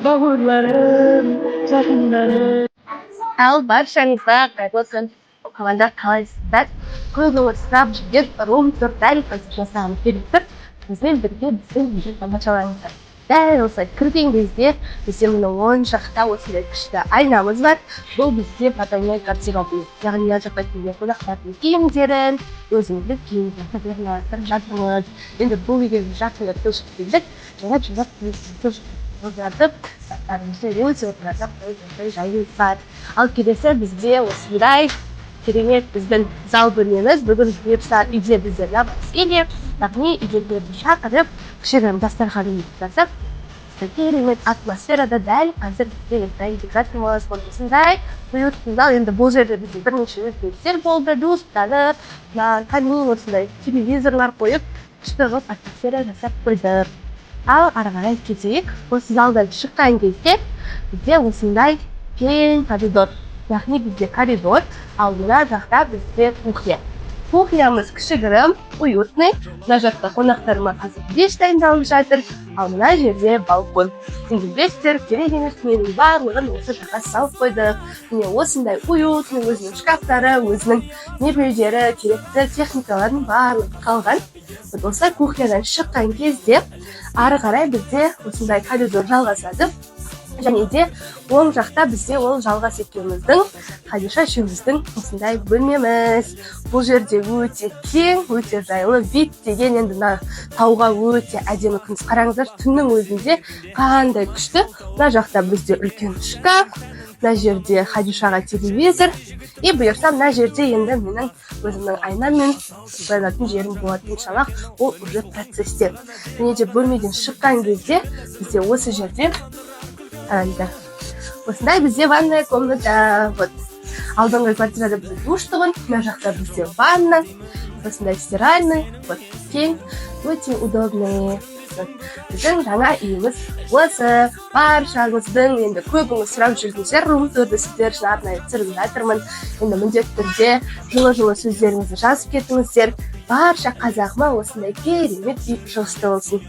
бауырларым, жақындарым. Ал баршаңызға қайырлы күн. Қалайда қалайсыздар? Көзіңіз сұрап жүрген рум-тур дәл қазір жасағым келіп тұр. Бізбен бірге біздің тамашалаңыздар. Дәл осылай кірген кезде бізде міне 10 шақта осындай күшті айнамыз бар. Бұл бізде потайной гардеробымыз. Яғни мына жақта келген қонақтардың киімдерін, өзіңіздің киімдерін жатырмыз. Енді бұл үйге жақында көшіп келдік. Жаңа жазып, заттарымызды өте отырасақ, өте жайымыз бар. Ал келесі бізде осындай керемет біздің зал бөлмеміз. Бүгін бұйырса үйде бізде новоселье, яғни үйдегілерді шақырып, кішігірім дастархан жасап, керемет атмосферада дәл қазір бізде дайындап жатырмыз. Осындай бұйыртын зал. Енді бұл жерде бізде бірнеше өзгерістер болды. Люстрлар, камин, осындай телевизорлар қойып, күшті қылып атмосфера жасап қойдық. Ал ары қарай кетейік. Осы залдан шыққан кезде бізде осындай кең коридор. Яғни бізде коридор, ал мына жақта бізде кухня. Кухнямыз кішігірім, уютный. Мына жақта қонақтарыма қазір пеш дайындалып жатыр. Ал мына жерде балкон. Сіз білесіздер, керек емес, менің барлығын осы жаққа салып қойдық. Міне осындай уютный, өзінің шкафтары, өзінің мебельдері, керекті техникалардың барлығы қалған. Осылай кухнядан шыққан кезде ары қарай бізде осындай коридор жалғасады. Және де оң жақта бізде ол жалғас екеуміздің, Хадиша үшеуміздің осындай бөлмеміз. Бұл жерде өте кең, өте жайлы. Вид деген енді тауға өте әдемі. Күн қараңыздар, түннің өзінде қандай күшті. Мына жақта бізде үлкен шкаф, мына жерде Хадишаға телевизор. И бұйырса мына жерде енді менің өзімнің айнамен байлатын жерім болады. Иншаллах, ол уже процесте. Және де бөлмеден шыққан кезде бізде осы жерде осындай бізде ванная комната. Алдыңғы квартирада бізде душ тұғын, мына жақта бізде ванна, осындай стиральный, кең, өте удобный. Біздің жаңа үйіміз осы. Баршаңыздың енді көбіңіз сұрап жүрдіңіздер, рум-турды сіздер үшін арнайы түсіріп жатырмын. Енді міндетті түрде жылы сөздеріңізді жазып кетіңіздер. Барша қазағыма осындай керемет үй жылысты болсын.